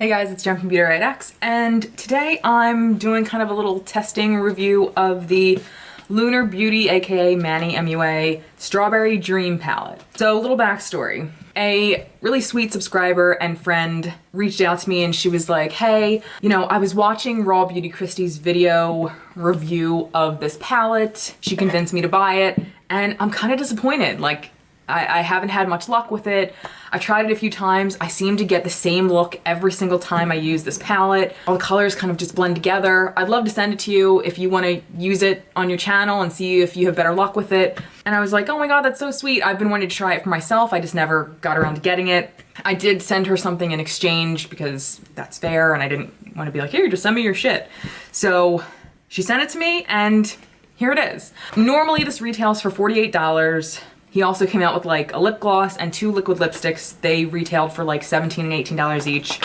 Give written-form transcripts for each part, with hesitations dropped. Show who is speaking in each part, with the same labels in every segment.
Speaker 1: Hey guys, it's Jen from beautyriotx, and today I'm doing kind of a little testing review of the Lunar Beauty, aka Mannys MUA Strawberry Dream Palette. So, a little backstory. A really sweet subscriber and friend reached out to me and she was like, hey, you know, I was watching Raw Beauty Christie's video review of this palette. She convinced me to buy it, and I'm kind of disappointed. Like, I haven't had much luck with it. I tried it a few times. I seem to get the same look every single time I use this palette. All the colors kind of just blend together. I'd love to send it to you if you want to use it on your channel and see if you have better luck with it. And I was like, oh my god, that's so sweet. I've been wanting to try it for myself. I just never got around to getting it. I did send her something in exchange because that's fair and I didn't want to be like, here, just send me your shit. So she sent it to me and here it is. Normally this retails for $48. He also came out with like a lip gloss and 2 liquid lipsticks. They retailed for like $17 and $18 each.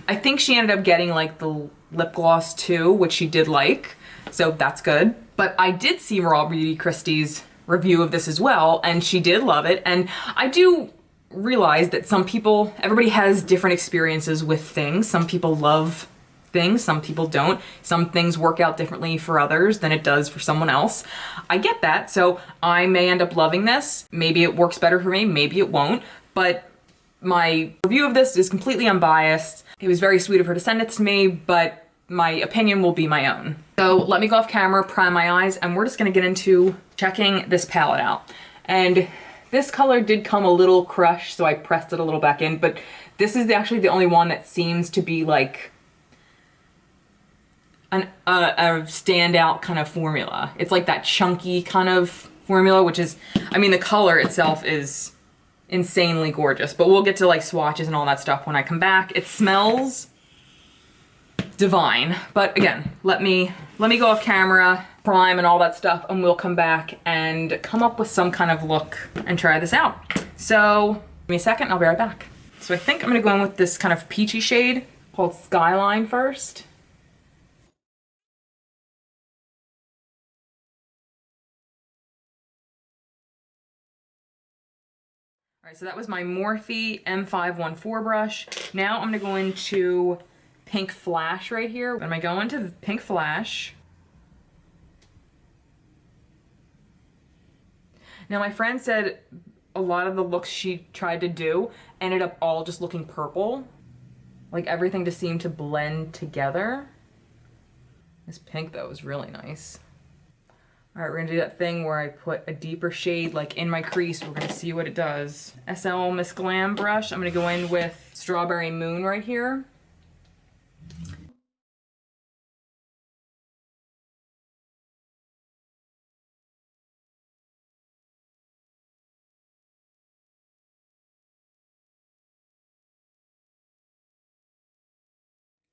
Speaker 1: I think she ended up getting like the lip gloss too, which she did like, so that's good. But I did see Raw Beauty Christie's review of this as well, and she did love it. And I do realize that some people, everybody has different experiences with things. Some people love things, some people don't. Some things work out differently for others than it does for someone else. I get that, so I may end up loving this. Maybe it works better for me, maybe it won't, but my review of this is completely unbiased. It was very sweet of her to send it to me, but my opinion will be my own. So let me go off camera, prime my eyes, and we're just gonna get into checking this palette out. And this color did come a little crushed, so I pressed it a little back in, but this is actually the only one that seems to be like a standout kind of formula. It's like that chunky kind of formula, which is, I mean, the color itself is insanely gorgeous, but we'll get to like swatches and all that stuff when I come back. It smells divine, but again, let me go off camera, prime and all that stuff, and we'll come back and come up with some kind of look and try this out. So give me a second, I'll be right back. So I think I'm gonna go in with this kind of peachy shade called Skyline first. All right, so that was my Morphe M514 brush. Now I'm gonna go into Pink Flash right here. When I go into Pink Flash, now my friend said a lot of the looks she tried to do ended up all just looking purple. Like everything just seemed to blend together. This pink though is really nice. All right, we're gonna do that thing where I put a deeper shade like in my crease. We're gonna see what it does. SLMissGlam brush. I'm gonna go in with Strawberry Moon right here.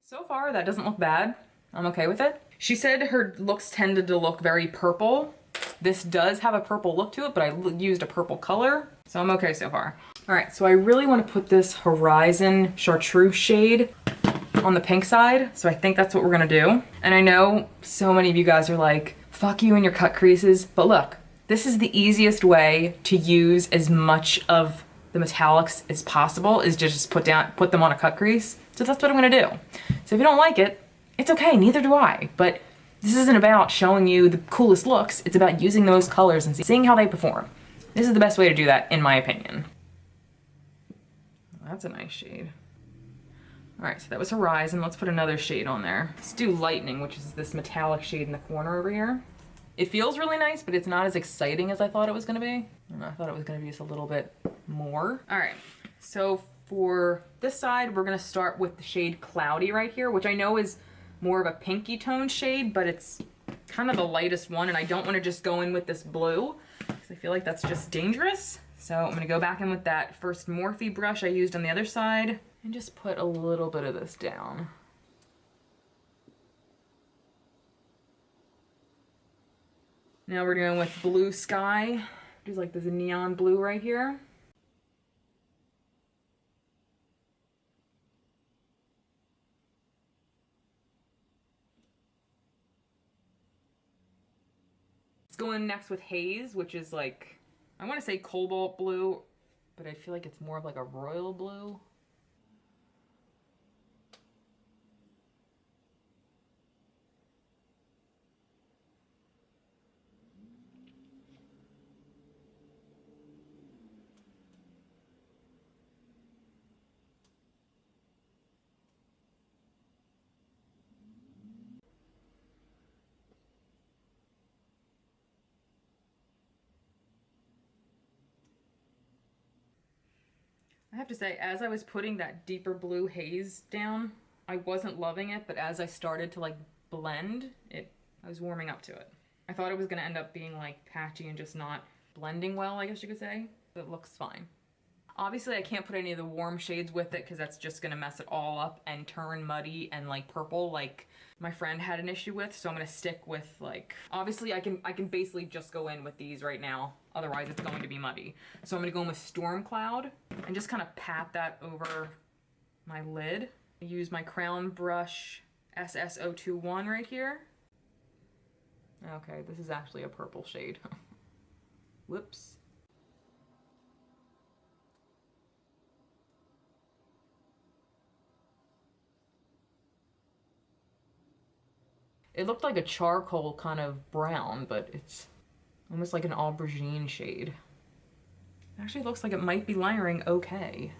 Speaker 1: So far, that doesn't look bad. I'm okay with it. She said her looks tended to look very purple. This does have a purple look to it, but I used a purple color, so I'm okay so far. All right, so I really want to put this Horizon Chartreuse shade on the pink side, so I think that's what we're gonna do. And I know so many of you guys are like, fuck you and your cut creases, but look, this is the easiest way to use as much of the metallics as possible, is to just put them on a cut crease. So that's what I'm gonna do. So if you don't like it, it's okay, neither do I. But this isn't about showing you the coolest looks, it's about using those colors and seeing how they perform. This is the best way to do that, in my opinion. That's a nice shade. All right, so that was Horizon. Let's put another shade on there. Let's do Lightning, which is this metallic shade in the corner over here. It feels really nice, but it's not as exciting as I thought it was gonna be. I thought it was gonna be just a little bit more. All right, so for this side, we're gonna start with the shade Cloudy right here, which I know is more of a pinky tone shade, but it's kind of the lightest one, and I don't want to just go in with this blue because I feel like that's just dangerous. So I'm gonna go back in with that first Morphe brush I used on the other side and just put a little bit of this down. Now we're going with Blue Sky, which is like this neon blue right here. Going next with Haze, which is like, I want to say cobalt blue, but I feel like it's more of like a royal blue. have to say, as I was putting that deeper blue haze down, I wasn't loving it, but as I started to like blend it, I was warming up to it. I thought it was gonna end up being like patchy and just not blending well, I guess you could say, but it looks fine. Obviously I can't put any of the warm shades with it because that's just gonna mess it all up and turn muddy and like purple like my friend had an issue with, so I'm gonna stick with like, obviously I can basically just go in with these right now, otherwise it's going to be muddy. So I'm gonna go in with Storm Cloud and just kind of pat that over my lid. I use my Crown Brush SS021 right here. Okay, this is actually a purple shade. Whoops. It looked like a charcoal kind of brown, but it's almost like an aubergine shade. It actually looks like it might be layering okay.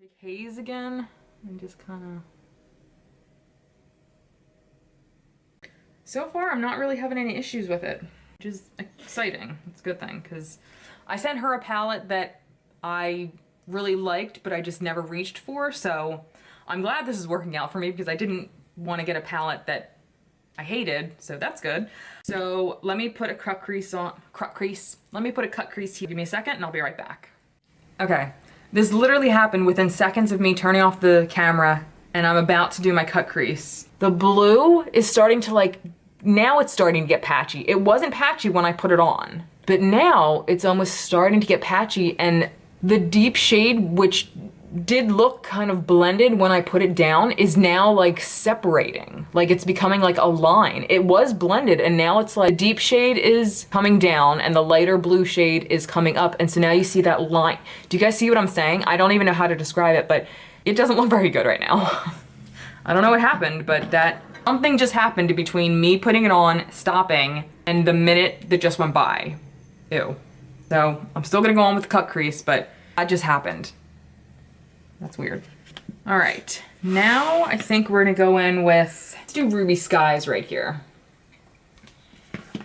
Speaker 1: Take haze again and just kind of... So far, I'm not really having any issues with it, which is exciting. It's a good thing, because I sent her a palette that I really liked, but I just never reached for, so I'm glad this is working out for me because I didn't want to get a palette that I hated, so that's good. So let me put a cut crease on, let me put a cut crease here. Give me a second and I'll be right back. Okay, this literally happened within seconds of me turning off the camera and I'm about to do my cut crease. The blue is starting to like, now it's starting to get patchy. It wasn't patchy when I put it on, but now it's almost starting to get patchy, and the deep shade, which did look kind of blended when I put it down, is now like separating. Like it's becoming like a line. It was blended and now it's like deep shade is coming down and the lighter blue shade is coming up. And so now you see that line. Do you guys see what I'm saying? I don't even know how to describe it, but it doesn't look very good right now. I don't know what happened, but something just happened between me putting it on, stopping, and the minute that just went by. Ew. So I'm still gonna go on with the cut crease, but that just happened. That's weird. All right, now I think we're gonna go in with, let's do Ruby Skies right here.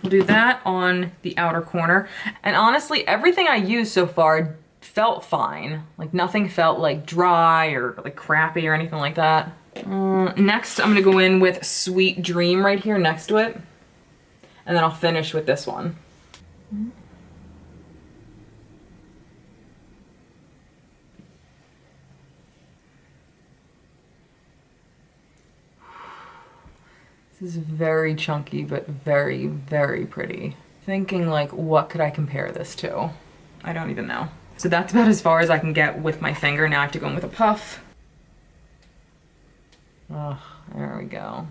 Speaker 1: We'll do that on the outer corner. And honestly, everything I used so far felt fine. Like nothing felt like dry or like crappy or anything like that. Next, I'm gonna go in with Sweet Dream right here next to it. And then I'll finish with this one. This is very chunky, but very, very pretty. Thinking like, what could I compare this to? I don't even know. So that's about as far as I can get with my finger. Now I have to go in with a puff. Oh, there we go.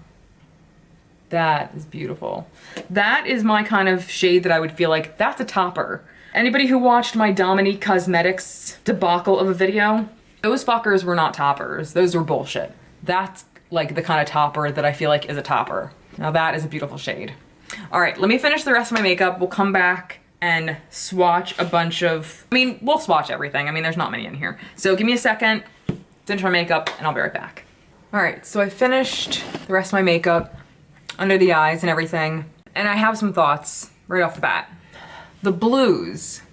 Speaker 1: That is beautiful. That is my kind of shade that I would feel like, that's a topper. Anybody who watched my Dominique Cosmetics debacle of a video, those fuckers were not toppers. Those were bullshit. That's like the kind of topper that I feel like is a topper. Now that is a beautiful shade. All right, let me finish the rest of my makeup. We'll come back and swatch a bunch of, we'll swatch everything. There's not many in here. So give me a second, finish my makeup, and I'll be right back. All right, so I finished the rest of my makeup under the eyes and everything, and I have some thoughts right off the bat. The blues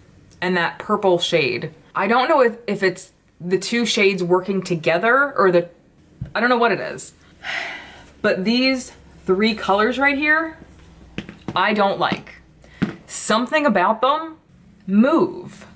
Speaker 1: and that purple shade, I don't know if it's the two shades working together or I don't know what it is. But these three colors right here, I don't like. Something about them move.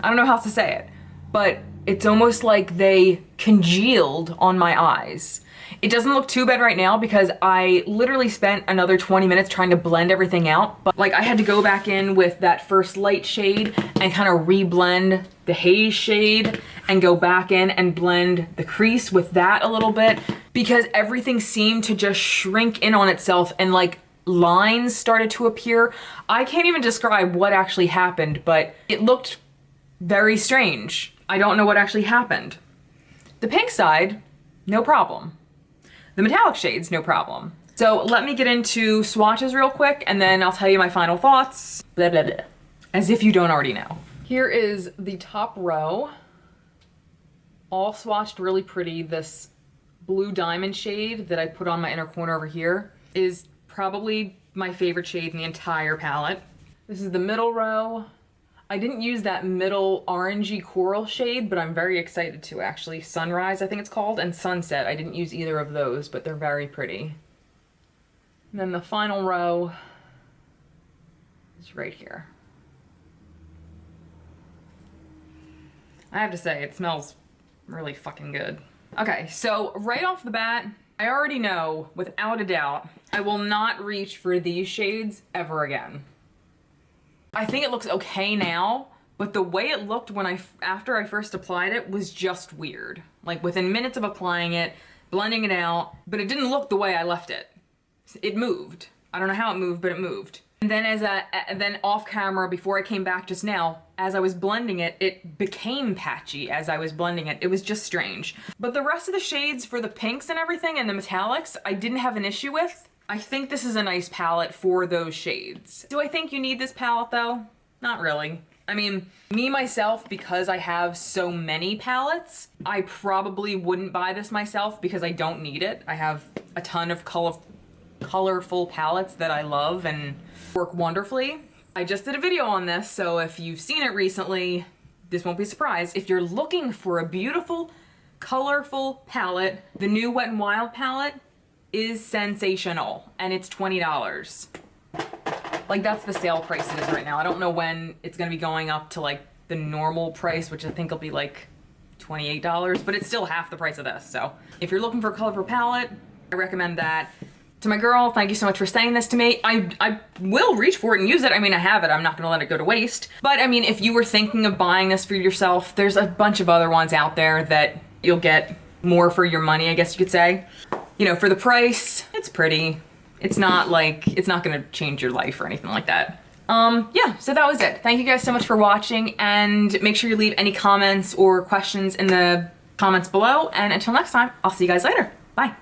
Speaker 1: I don't know how else to say it, but it's almost like they congealed on my eyes. It doesn't look too bad right now because I literally spent another 20 minutes trying to blend everything out. But like I had to go back in with that first light shade and kind of re-blend the haze shade and go back in and blend the crease with that a little bit because everything seemed to just shrink in on itself and like lines started to appear. I can't even describe what actually happened, but it looked very strange. I don't know what actually happened. The pink side, no problem. The metallic shades, no problem. So let me get into swatches real quick and then I'll tell you my final thoughts. Blah, blah, blah. As if you don't already know. Here is the top row. All swatched really pretty. This blue diamond shade that I put on my inner corner over here is probably my favorite shade in the entire palette. This is the middle row. I didn't use that middle orangey coral shade, but I'm very excited to actually. Sunrise, I think it's called, and Sunset. I didn't use either of those, but they're very pretty. And then the final row is right here. I have to say, it smells really fucking good. Okay, so right off the bat, I already know, without a doubt, I will not reach for these shades ever again. I think it looks okay now, but the way it looked when after I first applied it was just weird. Like within minutes of applying it, blending it out, but it didn't look the way I left it. It moved. I don't know how it moved, but it moved. And then then off camera, before I came back just now, as I was blending it, it became patchy as I was blending it. It was just strange. But the rest of the shades for the pinks and everything and the metallics, I didn't have an issue with. I think this is a nice palette for those shades. Do I think you need this palette though? Not really. I mean, me myself, because I have so many palettes, I probably wouldn't buy this myself because I don't need it. I have a ton of colorful palettes that I love and work wonderfully. I just did a video on this, so if you've seen it recently, this won't be a surprise. If you're looking for a beautiful, colorful palette, the new Wet n Wild palette is sensational, and it's $20. Like, that's the sale price it is right now. I don't know when it's gonna be going up to like the normal price, which I think will be like $28, but it's still half the price of this. So if you're looking for a colorful palette, I recommend that. To my girl, thank you so much for saying this to me. I will reach for it and use it. I mean, I have it. I'm not gonna let it go to waste. But I mean, if you were thinking of buying this for yourself, there's a bunch of other ones out there that you'll get more for your money, I guess you could say. You know, for the price, it's pretty. It's not like, it's not gonna change your life or anything like that. Yeah, so that was it. Thank you guys so much for watching, and make sure you leave any comments or questions in the comments below. And until next time, I'll see you guys later. Bye.